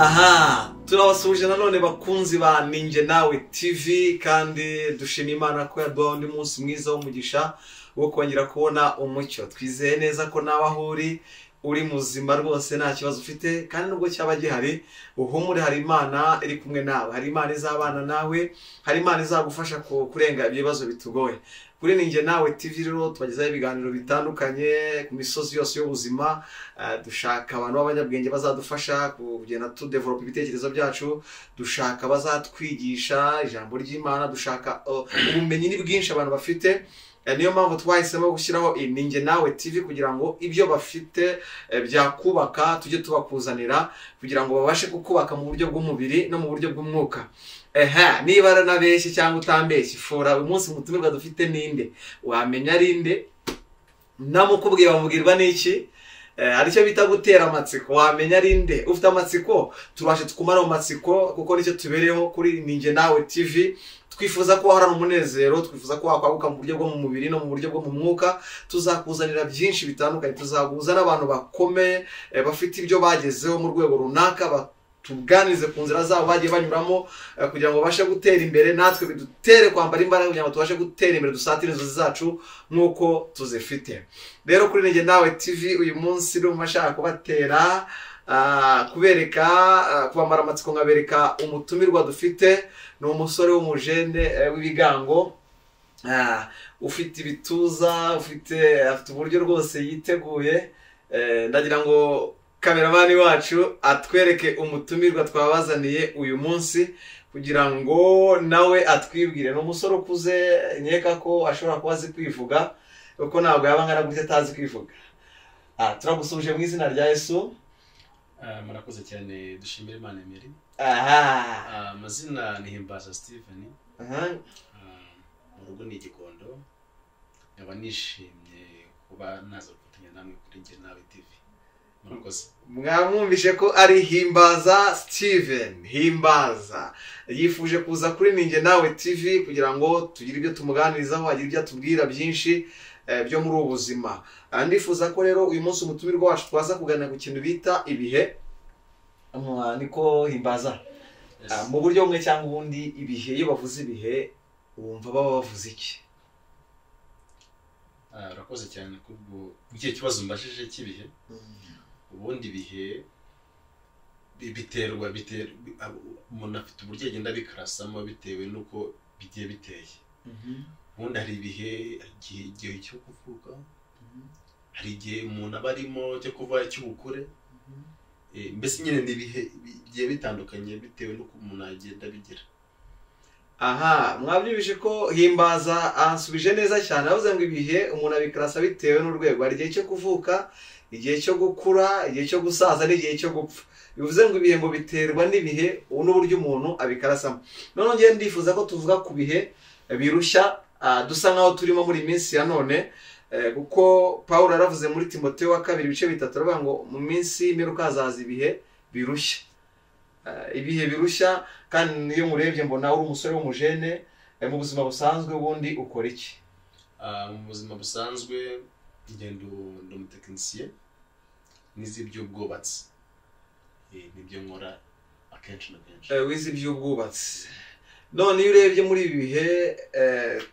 Aha, turabasuje nanone bakunzi ba Ninjye Nawe TV kandi dushima Imana ko yaduha undi munsi mwiza w'umugisha wo kongera kubona umucyo. Twizeye neza ko nawe aho uri muzima rwose nta kibazo ufite, kandi nubwo cyaba gihari uhumure, hari Imana iri kumwe nawe, hari Imana izabana nawe, hari Imana izagufasha kurenga ibibazo bitugoye. Kuri Ninjye Nawe TV rero tubagezaho ibiganiro bitandukanye ku misozi yose y'ubuzima. Dushaka abantu b'abanyabwenge bazadufasha kugenda tudevelop ibitekerezo byacu, dushaka bazatwigisha ijambo ry'Imana, dushaka ubumenyi ni bwinshi abantu bafite. Niyo mpamvu twahisemo gushyiraho Ninjye Nawe TV kugira ngo ibyo bafite byakubaka tujye tubakuzanira kugira ngo babashe kukubaka mu buryo bw'umubiri no mu buryo bw'umwuka. Niba aranabeshye cyangwa utambeshye, fora uyu munsi mutumirwa dufite ninde, wamenya arinde, namukubwiye bamubwirwa n'iki, aricyo bita gutera amatsiko. Wamenya arinde, ufite amatsiko tubashe tukumara mu matsiko, kuko nicyo tubereho kuri Ninjye Nawe TV. Twifuza ko wahorana umunezero, twifuza ko wakwaguka mu buryo bwo mu mubiri no mu buryo bwo mu mwuka. Tuzakuzanira byinshi bitandukanye, tuzaguza n'abantu bakomeye bafite ibyo bagezeho mu rwego runaka, tuganirize ku nzira zabo bagiye banyuramo kugira ngo babashe gutera imbere, natwe bidutere kwambara imbaraga kugira ngo tubashe gutera imbere, dusatire inzozi zacu nk'uko tuzifite. Rero kuri Ninjye Nawe TV uyu munsi ndumva nshaka kubatera kubereka, kubamara amatsiko nkabereka umutumirwa dufite. Ni umusore w'umujene w'ibigango, ufite ibituza, afite uburyo rwose yiteguye. Ndagira ngo kameramani wacu atwereke umutumirwa twabazaniye uyu munsi kugira ngo nawe atwibwire. Ni umusore ukuze, nkeka ko ashobora kuba azi kwivuga, kuko ntabwo yaba angana gutya atazi kwivuga. Turagusuje mu izina rya Yesu. Murakoze cyane, dushimire Imana Emery. Amazina ni Himbaza Steven. Mu rugo ni Gikondo. Nkaba nishimye kuba naza gufatanya namwe kuri Ninjye Nawe TV. Murakoze. Mwamwumvishe ko ari Himbaza Steven. Himbaza yifuje kuza kuri Ninjye Nawe TV kugira ngo tugire ibyo tumuganirizaho, agire ibyo atubwira byinshi byo muri ubu buzima. Ndifuza ko rero uyu munsi umutumirwa wacu twaza kuganira ku kintu bita ibihe. Niko Himbaza, mu buryo bumwe cyangwa ubundi, ibihe, iyo bavuze ibihe wumva baba bavuze iki? Urakoze cyane kubwo iki kibazo mbashije cy'ibihe. Ubundi ibihe biterwa umuntu afite uburyo agenda bikarasamo bitewe nuko bigiye biteye. Ubundi hari ibihe, igihe cyo kuvuka, hari igihe umuntu aba arimo cyo kuva cy'ubukure. Mbese nyine ni ibihe bigiye bitandukanye bitewe n'uko umuntu agenda bigira. Mwabyumvishe ko Himbaza ansubije neza cyane. Avuze ngo ibihe umuntu abikarasa bitewe n'urwego. Hari igihe cyo kuvuka, igihe cyo gukura, igihe cyo gusaza n'igihe cyo gupfa. Bivuze ngo ibihe ngo biterwa n'ibihe n'uburyo umuntu abikarasamo. None ngiye ndifuza ko tuvuga ku bihe birushya dusa nkaho turimo muri minsi ya none, kuko Pawulo yaravuze muri Timoteyo wa 2:3 aravuga ngo mu minsi y'imperuka hazaza ibihe birushya. Ibihe birushya, kandi niyo murebye mbona uri umusore w'umujene. Mu buzima busanzwe ubundi ukora iki? Mu buzima busanzwe ngendo umutekinisiye nizi by'ubwubatsi. Nibyo nkora akenshi na kenshi. Wize iby'ubwubatsi. None iyo urebye muri ibi bihe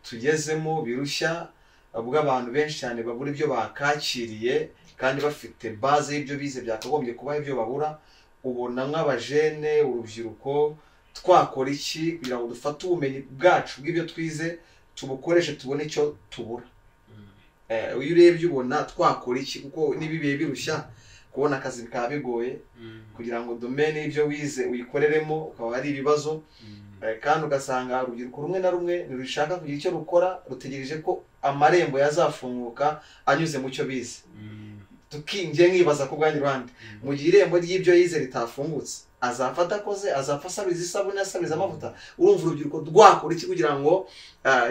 tugezemo birushya, ubwo abantu benshi cyane babura ibyo bakakiriye kandi bafite base y'ibyo bize byakagombye kuba ibyo babura, ubona nk'abajene, urubyiruko, twakora iki kugira ngo dufate ubumenyi bwacu bw'ibyo twize tubukoreshe tubone icyo tubura? Iyo urebye ubona twakora iki, kuko nibi bihe birushya kubona akazi bikaba bigoye, kugira ngo domaine y'ibyo wize uyikoreremo ukaba ari ibibazo. Kandi ugasanga urubyiruko rumwe na rumwe ntirushaka kugira icyo rukora, rutegereje ko amarembo yazafunguka anyuze mu cyo bize. Tukingiye nkibaza ku bwanyu ruhande, mu gihe irembo ry'ibyo yize ritafungutse, azafata akoze, azapfa asabiza isabune, asabiza amavuta. Urumva urubyiruko rwakora iki kugira ngo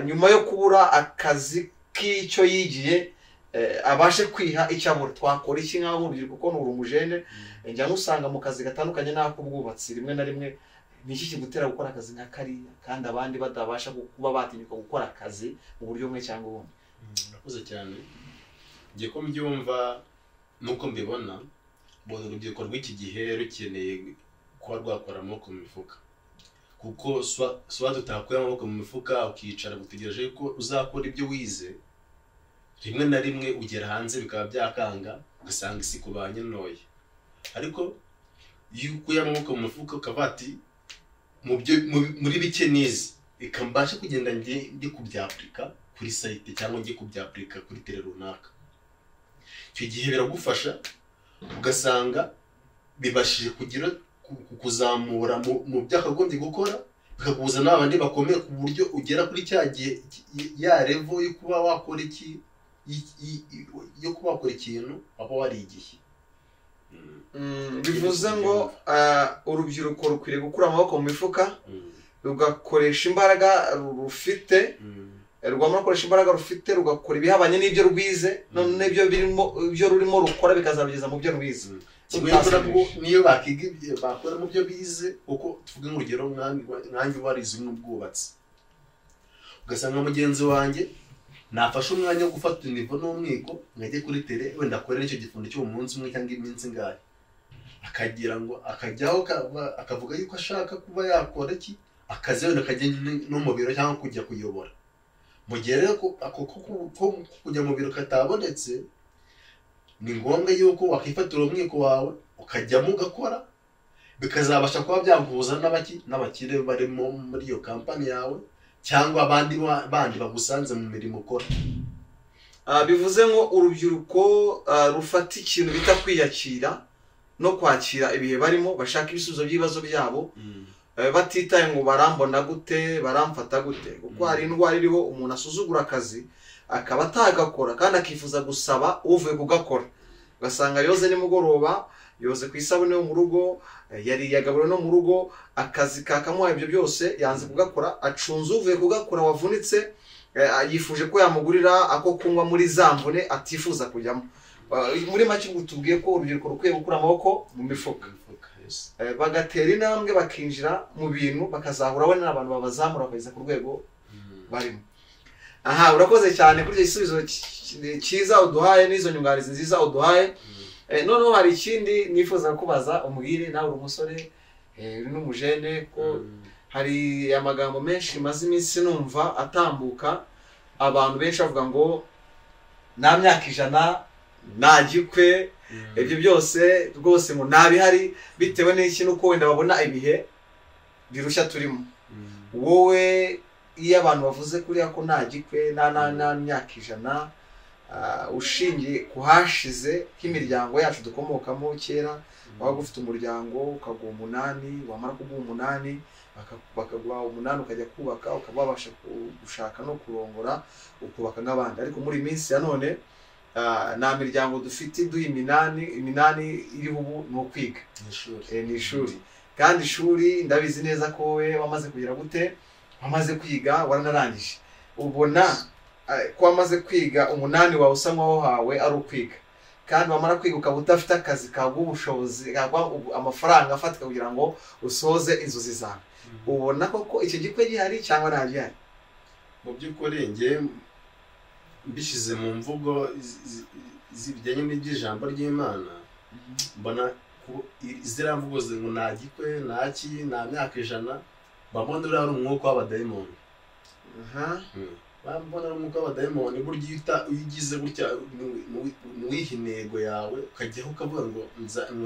nyuma yo kubura akazi k'icyo yigiye abashe kwiha icyo abura? Twakora iki nk'aho urubyiruko ko uri umujene? Njya nusanga mu kazi gatandukanye n'ak'ubwubatsi rimwe na rimwe. Ni iki kigutera gukora akazi nka kariya kandi abandi batabasha kuba batinyuka gukora akazi mu buryo bumwe cyangwa ubundi? Murakoze cyane. Ngiye ko mbyumva nuko mbibona, mbona urubyiruko rw'iki gihe rukeneye kuba rwakora amaboko mu mifuka, kuko swa tutakuye amaboko mu mifuka ukicara gutegereje ko uzakora ibyo wize, rimwe na rimwe ugera hanze bikaba byakanga ugasanga isi kubanye ntoya. Ariko iyo ukuye amaboko mu mifuka ukavati muri bike nize ikambasha kugenda ndi kubyapurika kuri site cyangwa ngiye kubyapurika kuri tele runaka, icyo gihe biragufasha ugasanga bibashije kugira kuzamura mu byakagombye gukora, bikaguza n'abandi bakomeye ku buryo ugera kuri cya gihe ya level yo kuba wakora ikintu aba warigiye. Bivuze ngo urubyiruko rukwiriye gukura amaboko mu mifuka rugakoresha imbaraga rufite, rwamara gukoresha imbaraga rufite rugakora ibihabanye n'ibyo rwize, none ibyo rurimo rukora bikazabigeza mu byo rwize. Niyo bakora mu byo bize, kuko tuvuge nk'urugero nkanjye warize n'ubwubatsi, ugasanga mugenzi wanjye nafashe umwanya wo gufata nivo n'umwiko nkajye kuri tele wenda akorera icyo gifundo cy'uwo munsi umwe cyangwa iminsi ngahe, akagira ngo akajyaho akavuga yuko ashaka kuba yakora akazi wenda akajya no mu biro cyangwa kujya kuyobora. Mu gihe rero ko kujya mu biro katabonetse, ni ngombwa yuko wakifatira umwiko wawe ukajyamo ugakora, bikazabasha kuba byaguhuza n'abakire barimo muri iyo kampani yawe cyangwa bandi bagusanze mu mirimo ukora. Bivuze ngo urubyiruko rufata ikintu bita kwiyakira no kwakira ibihe barimo, bashaka ibisubizo by'ibibazo byabo, batitaye ngo barambona gute, baramfata gute, kuko hari indwara iriho umuntu asuzugura akazi akaba atagakora kandi akifuza gusaba uvuye kugakora, ugasanga yoze nimugoroba, yoze ku isabune yo mu rugo, yari yagabura no mu rugo, akazi kakamuha ibyo byose yanze kugakora, acunze uvuye kugakora wavunitse, yifuje ko yamugurira ako kunywa muri zamvune atifuza kujyamo. Muri make tubwiye ko urubyiruko rukwiye gukura amaboko mu mifuka, bagatera intambwe bakinjira mu bintu, bakazahura we n'abantu babazamura bakageza ku rwego barimo. Urakoze cyane kuri icyo gisubizo cyiza uduhaye n'izo nyunganizi nziza uduhaye. Noneho hari ikindi nifuza kubaza, umbwire nawe uri umusore uri n'umujene, ko hari amagambo menshi maze iminsi numva atambuka, abantu benshi bavuga ngo nta myaka 100 nagikwe, ibyo byose rwose ngo nabihari, bitewe n'iki nuko wenda babona ibihe birushya turimo. Wowe iyo abantu bavuze kuriya ko nagikwe nta myaka 100, ushingiye kuhashize k'imiryango yacu dukomokamo kera, waba ufite umuryango ukaguha 8, wamara kuguha 8 bakaguha 8 ukajya kubaka, ukabasha gushaka no kurongora ukubaka nk'abandi. Ariko muri minsi ya none nta miryango dufite iduha 8 iriho ubu ni ukwiga, ni ishuri. Kandi ishuri ndabizi neza ko wowe wamaze kugira gute, wamaze kwiga waranarangije, ubona ko wamaze kwiga 8 wawe usa nkaho hawe ari ukwiga, kandi wamara kwiga ukaba udafite akazi kaguha ubushobozi, amafaranga afatika kugira ngo usoze inzozi zawe. Ubona koko icyo gikwe gihari cyangwa nta gihari? Mu by'ukuri njye mbishyize mu mvugo zijyanye n'iby'ijambo ry'Imana, mbona ziriya mvugo ngo nta gikwe, nta myaka 100, babona uriya ari umwuka w'abadayimoni. Mbona ari umwuka w'abadayimoni. Burya iyo ugize gutya mu intego yawe ukajyaho ukavuga ngo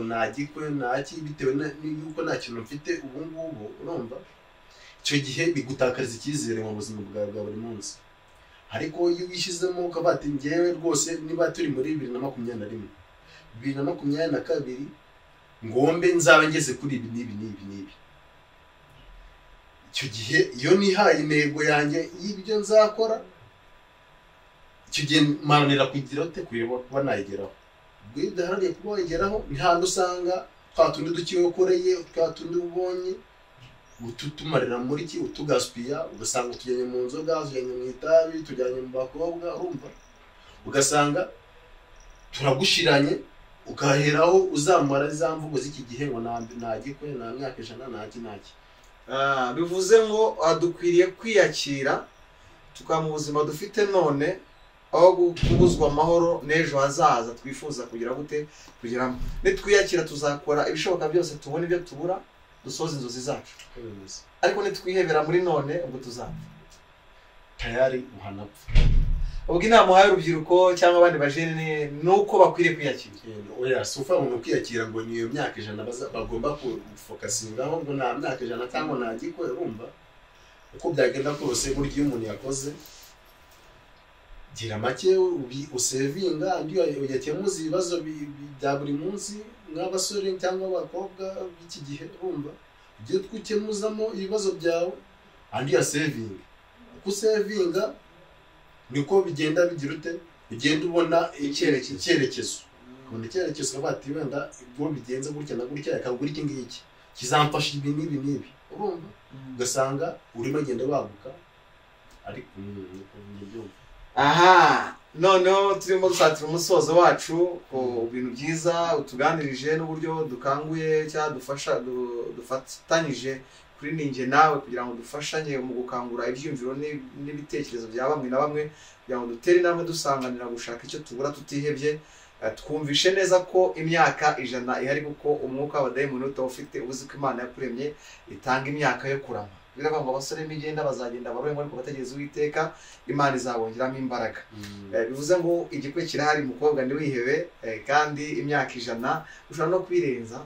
nta gikwe bitewe n'uko nta kintu mfite ubu ngubu, urumva icyo gihe bigutakariza icyizere mu buzima bwawe bwa buri munsi. Ariko iyo wishyizemo ukavuga ati njyewe rwose niba turi muri 2021, 2022 ngombe nzaba ngeze kuri ibi n'ibi, icyo gihe iyo nihaye intego yanjye y'ibyo nzakora, icyo gihe maranira kugira kuba nayigeraho. Ubwo iyo udaharaniye kuba wayigeraho, ni handi usanga twa tundi duke wakoreye, twa tundi ubonye utumarira muri ki, utugasipiya, ugasanga tujyanye mu nzoga, tujyanye mu itabi, tujyanye mu bakobwa, urumva, ugasanga turagushiranye, ukaheraho uzamara za mvugo z'iki gihe ngo nta gikwe, nta myaka 100, ntaki. Bivuze ngo dukwiriye kwiyakira tukaba mu buzima dufite none, aho kubuzwa amahoro n'ejo hazaza twifuza kugira gute kugeramo. Nitwiyakira tuzakora ibishoboka byose tubona ibyo tubura, dusoze inzozi zacu ariko nitwihebera muri none ubwo tuzapfa tayari uhanapfa. ubwo inama uhaye urubyiruko cyangwa abandi bajene nuko bakwiriye kwiyakira. Oya sufa umuntu kwiyakira ngo ni iyo myaka 100 bagomba kufokasingaho ngo nta myaka 100 cyangwa nagikwe urumva uko byagenda kose buryo iyo umuntu yakoze gira make usevinga andi uyakemuza ibibazo bya buri munsi nk'abasore cyangwa abakobwa b'iki gihe urumva ugiye twukemuzamo ibibazo byawe andi ya saving uko savinga niko bigenda bigira ute ugenda ubona icyerekezo umuntu icyerekezo bati wenda ibyo bigenze gutya na gutya yakagura iki ngiki kizamfasha ibi n'ibi urumva ugasanga urimo agenda waguka ariko nibyo. Aha noneho turimo gusatira umusozo wacu ku bintu byiza utuganirije n'uburyo dukanguye cyangwa dufasha dufatanyije kuri ninjye nawe kugira ngo dufashanye mu gukangura ibyumviro n'ibitekerezo bya bamwe na bamwe kugira ngo dutere inama dusanganira gushaka icyo tubura tutihebye. Twumvishe neza ko imyaka 100 ihari kuko umwuka wa dayimoni utawufite ubuzi ko Imana yakuremye itanga imyaka yo kurama. Biravuga ngo abasore n'imigenda bazagenda baroye ariko bategereza Uwiteka Imana izabongeramo imbaraga. Bivuze ngo igikwe kirahari mukobwa ndi wihebe kandi imyaka 100 ushobora no kwirenza.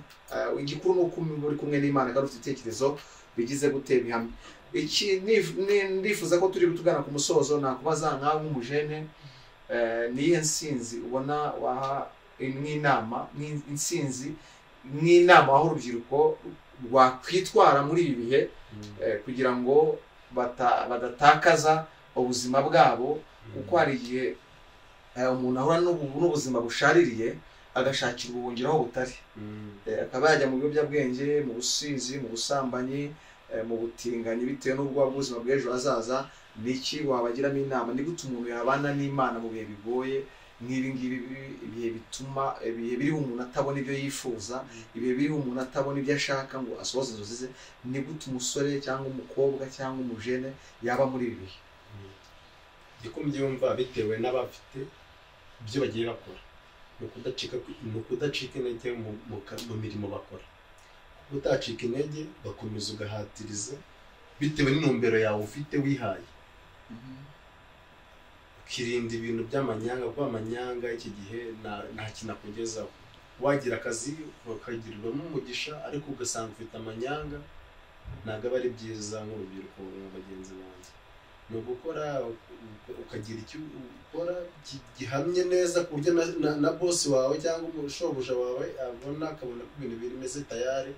Igikuru nuko muri kumwe n'Imana kandi ufite itekerezo bigize guteba ihamye. Iki ndifuza ko turi gutugana ku musozo nakubaza nkawe nk'umujene niye nsinzi ubona waha n'inama n'insinzi n'inama aho urubyiruko rwakwitwara muri ibi bihe kugira ngo badatakaza ubuzima bwabo kuko hari igihe umuntu ahura n'ubuzima bushaririye agashakira ubuhungiro aho butari akaba yajya mu biyobyabwenge mu businzi mu busambanyi mu butinganyi bitewe n'ubuzima bw'ejo hazaza. Niki wabagiramo inama ni gute umuntu yabana n'Imana mu bihe bigoye nk'ibi ngibi ibihe bituma ibihe biriho umuntu atabona ibyo yifuza ibihe biriho umuntu atabona ibyo ashaka ngo asohoze inzozi ze ni gute umusore cyangwa umukobwa cyangwa umujene yaba muri ibi bihe? Ndiko mbyumva bitewe n'abafite ibyo bagiye bakora no kudacika intege mu mirimo bakora utacika intege bakomeza ugahatiriza bitewe n'intumbero yawe ufite wihaye ukirinda ibintu by'amanyanga kuko amanyanga iki gihe nta kinakugezaho. Wagira akazi bakagirirwamo umugisha ariko ugasanga ufite amanyanga ntabwo aba ari byiza nk'urubyiruko bagenzi banjye. Ni ugukora ukagira icyo ukora gihamye neza ku buryo na bosi wawe cyangwa umushoboja wawe abona akabona ko ibintu bimeze tayari.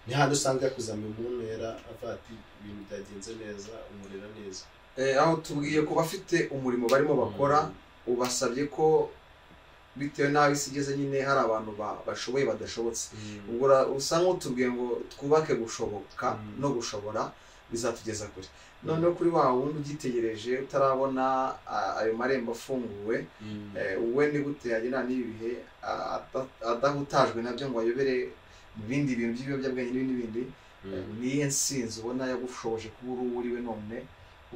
Ni hano usanga yakuzamye umuntu yera afati ibintu byagenze neza umurera neza. Aho tubwiye ko bafite umurimo barimo bakora ubasabye ko bitewe nawe isigeze nyine hari abantu bashoboye badashobotse. Ubwo usa nk'utubwiye ngo twubake gushoboka no gushobora bizatugeza kure. Noneho kuri wa wundi ugitegereje utarabona ayo marembo afunguwe we ni gute yagena n'ibihe adahutajwe nabyo ngo ayobere mu bindi bintu by'ibiyobyabwenge n'ibindi niye nsinzi ubona yagushoboje kuba uriwe none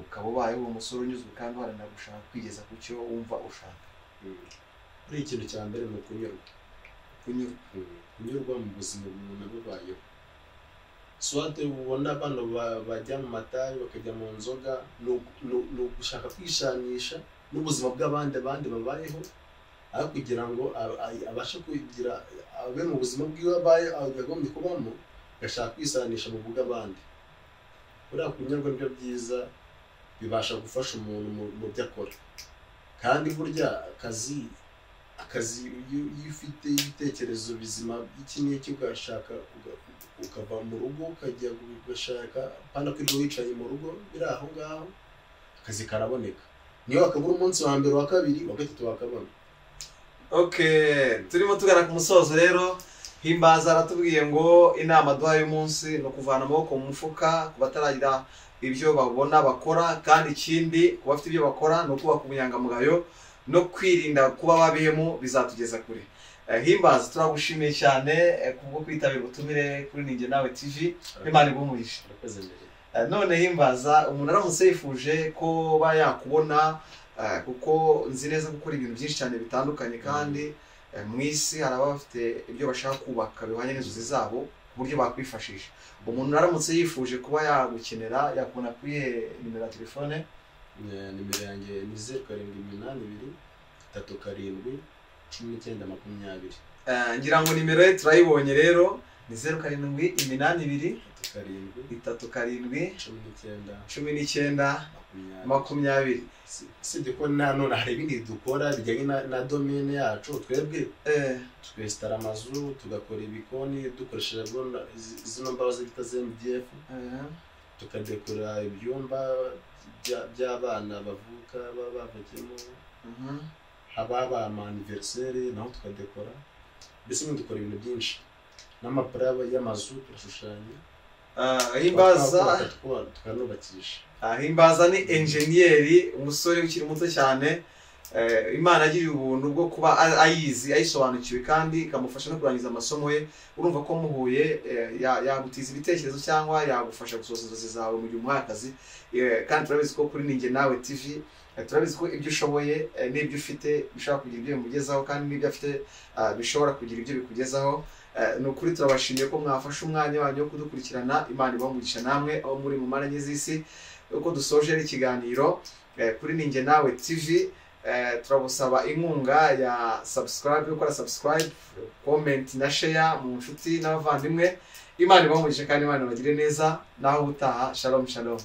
ukaba ubayeho umusore unyuzwe kandi waranira gushaka kwigeza ku cyo wumva ushaka. Kuri ikintu cya mbere ni kunyurwa mu buzima umuntu abubayeho. Swate ubona bano bajya mu matayi bakajya mu nzoga no gushaka kwishanisha n'ubuzima bw'abandi babayeho aho kugira ngo abashe kugira abe mu buzima bwiwe abaye agomba kubamo gashaka kwisanisha mu bw'abandi. Uriya kunyurwa nibyo byiza bibasha gufasha umuntu mu byo akora. Kandi burya akazi iyo ufite ibitekerezo bizima iki n'iki ugashaka ukava mu rugo ukajya gashaka pana kwirirwa wicaye mu rugo biri aho ngaho akazi karaboneka. Niyo wakabura umunsi wa mbere wa kabiri wa gatatu wakabona. Turimo tugana ku musozo rero. Himbaza aratubwiye ngo inama duhaye umunsi no kuvana amaboko mu mufuka kubataragira ibyo babona bakora kandi ikindi kuba afite ibyo bakora no kuba ku bunyangamugayo no kwirinda kuba babihemu bizatugeza kure. Himbaza turagushimiye cyane kubwo kwitabira ubutumire kuri Ninjye Nawe TV. Imana igumuhishe. None Himbaza umuntu aramutse yifuje ko bayakubona kuko nzi neza gukora ibintu byinshi cyane bitandukanye kandi mu isi hari abafite ibyo bashaka kubaka bihwanye n'inzozi zabo uburyo bakwifashisha. Umuntu aramutse yifuje kuba yagukenera yakubona kuri nimero ya telefone. Nimero yanjye ni 0782371920. Ngira ngo nimero ye turayibonye rero ni 0787171920. Sibyo ko nanone hari ibindi dukora bijyanye na domaine yacu twebwe twestara amazu tugakora ibikoni dukoresheje zino mbabazi bita ZMDF tukadekora ibyumba by'abana bavuka bavukemo haba anniversaire naho tukadekora mbese dukora ibintu byinshi n'amapara y'amazu turashushanya Himbaza tukanubakisha. Himbaza ni engineer umusore ukiri muto cyane Imana agiriye ubuntu bwo kuba ayizi ayisobanukiwe kandi ikamufasha no kurangiza amasomo ye. Urumva ko muhuye yagutiza ibitekerezo cyangwa yagufasha gusoza inzozi zawe mu gihe umwakazi. Kandi turabizi ko kuri Ninjye Nawe TV turabizi ko ibyo ushoboye n'ibyo ufite bishobora kugira ibyo bimugezaho kandi n'ibyo afite bishobora kugira ibyo bikugezaho. Nukuri turabashimiye ko mwafashe umwanya wanyu wo kudukurikirana. Imana ibamugisha namwe aho muri mu maranye z'isi. Uko dusoje ikiganiro kuri Ninjye Nawe TV turabusaba inkunga ya subscribe, gukora subscribe, comment na share mu nshuti n'abavandimwe. Imana ibamugisha kandi Imana bagire neza. Naho utaha. Shalom shalom.